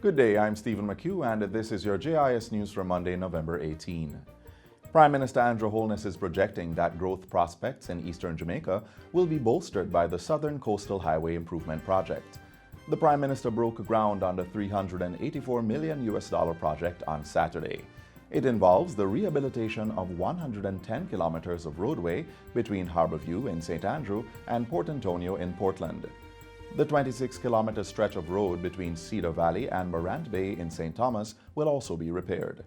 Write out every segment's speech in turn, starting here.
Good day, I'm Stephen McHugh, and this is your JIS News for Monday, November 18. Prime Minister Andrew Holness is projecting that growth prospects in eastern Jamaica will be bolstered by the Southern Coastal Highway Improvement Project. The Prime Minister broke ground on the $384 million project on Saturday. It involves the rehabilitation of 110 kilometers of roadway between Harborview in St. Andrew and Port Antonio in Portland. The 26-kilometer stretch of road between Cedar Valley and Morant Bay in St. Thomas will also be repaired.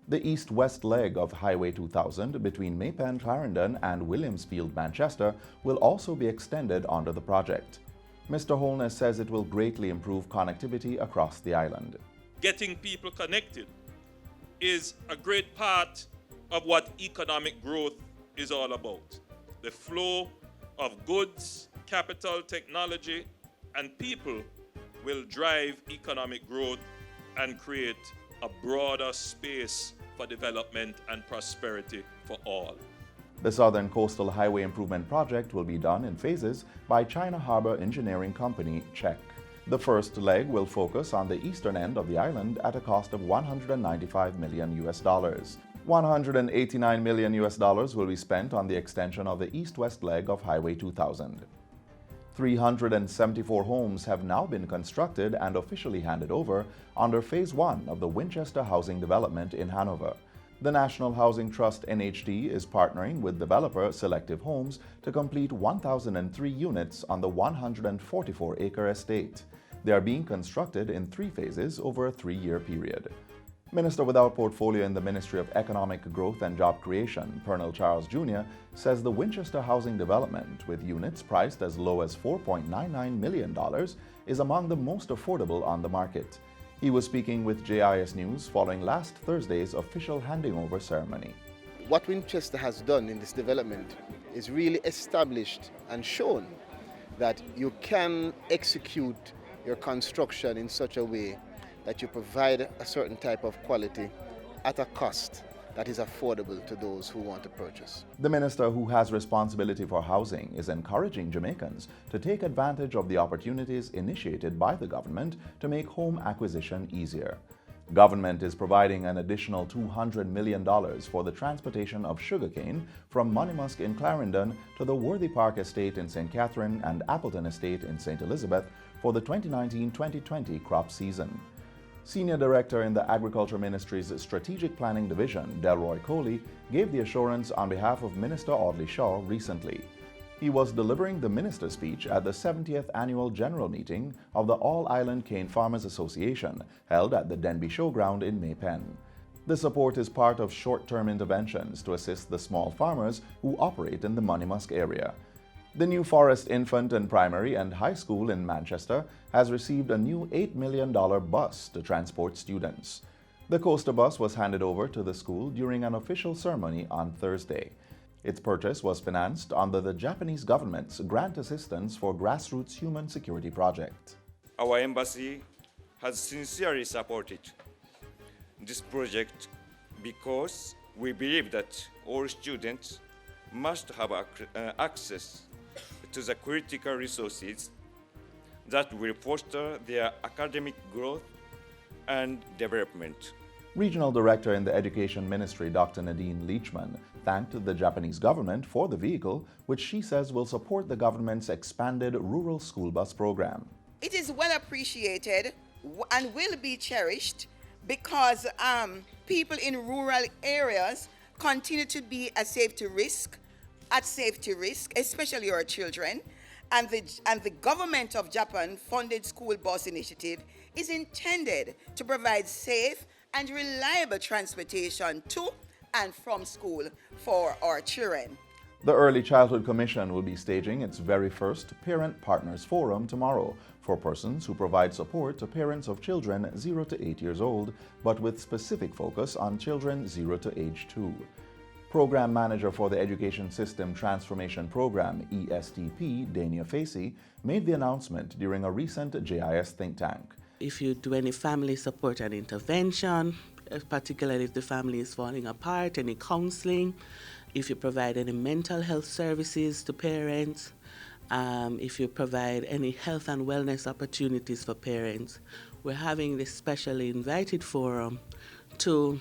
The east-west leg of Highway 2000 between Maypen, Clarendon and Williamsfield, Manchester will also be extended under the project. Mr. Holness says it will greatly improve connectivity across the island. Getting people connected is a great part of what economic growth is all about. The flow of goods, capital, technology, and people will drive economic growth and create a broader space for development and prosperity for all. The Southern Coastal Highway Improvement Project will be done in phases by China Harbour Engineering Company, CHEC. The first leg will focus on the eastern end of the island at a cost of $195 million. $189 million will be spent on the extension of the east-west leg of Highway 2000. 374 homes have now been constructed and officially handed over under Phase 1 of the Winchester housing development in Hanover. The National Housing Trust NHT is partnering with developer Selective Homes to complete 1,003 units on the 144-acre estate. They are being constructed in 3 phases over a 3-year period. Minister without portfolio in the Ministry of Economic Growth and Job Creation, Pernell Charles Jr., says the Winchester housing development, with units priced as low as $4.99 million, is among the most affordable on the market. He was speaking with JIS News following last Thursday's official handing over ceremony. What Winchester has done in this development is really established and shown that you can execute your construction in such a way that you provide a certain type of quality at a cost that is affordable to those who want to purchase. The minister, who has responsibility for housing, is encouraging Jamaicans to take advantage of the opportunities initiated by the government to make home acquisition easier. Government is providing an additional $200 million for the transportation of sugarcane from Monymusk in Clarendon to the Worthy Park Estate in St. Catherine and Appleton Estate in St. Elizabeth for the 2019-2020 crop season. Senior Director in the Agriculture Ministry's Strategic Planning Division, Delroy Coley, gave the assurance on behalf of Minister Audley Shaw recently. He was delivering the minister's speech at the 70th Annual General Meeting of the All-Island Cane Farmers Association, held at the Denby Showground in Maypen. The support is part of short-term interventions to assist the small farmers who operate in the Monymusk area. The New Forest Infant and Primary and High School in Manchester has received a new $8 million bus to transport students. The coaster bus was handed over to the school during an official ceremony on Thursday. Its purchase was financed under the Japanese government's Grant Assistance for Grassroots Human Security Project. Our embassy has sincerely supported this project because we believe that all students must have access to the critical resources that will foster their academic growth and development. Regional Director in the Education Ministry, Dr. Nadine Leachman, thanked the Japanese government for the vehicle, which she says will support the government's expanded rural school bus program. It is well appreciated and will be cherished because people in rural areas continue to be at safety risk, especially our children. And the government of Japan funded school bus initiative is intended to provide safe and reliable transportation to and from school for our children. The Early Childhood Commission will be staging its very first Parent Partners Forum tomorrow for persons who provide support to parents of children 0 to 8 years old, but with specific focus on children 0 to age 2. Program Manager for the Education System Transformation Program, ESTP, Dania Facey, made the announcement during a recent JIS think tank. If you do any family support and intervention, particularly if the family is falling apart, any counseling, if you provide any mental health services to parents, if you provide any health and wellness opportunities for parents. We're having this specially invited forum to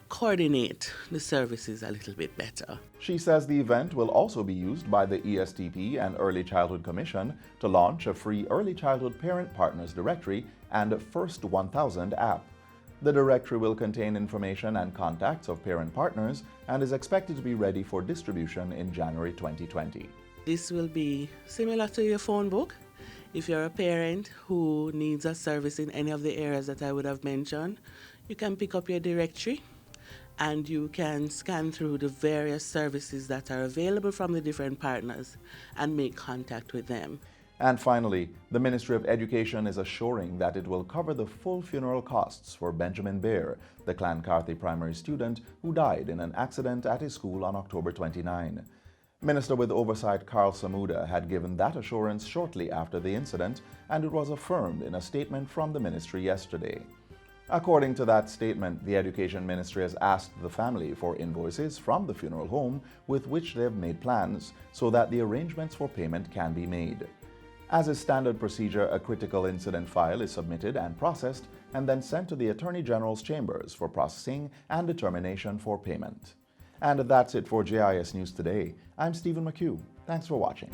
coordinate the services a little bit better. She says the event will also be used by the ESTP and Early Childhood Commission to launch a free Early Childhood Parent Partners Directory and First 1000 app. The directory will contain information and contacts of parent partners and is expected to be ready for distribution in January 2020. This will be similar to your phone book. If you're a parent who needs a service in any of the areas that I would have mentioned, you can pick up your directory and you can scan through the various services that are available from the different partners and make contact with them. And finally, the Ministry of Education is assuring that it will cover the full funeral costs for Benjamin Baer, the Clancarthy primary student who died in an accident at his school on October 29. Minister with Oversight Carl Samuda had given that assurance shortly after the incident, and it was affirmed in a statement from the ministry yesterday. According to that statement, the Education Ministry has asked the family for invoices from the funeral home with which they have made plans so that the arrangements for payment can be made. As is standard procedure, a critical incident file is submitted and processed and then sent to the Attorney General's chambers for processing and determination for payment. And that's it for JIS News Today. I'm Stephen McHugh. Thanks for watching.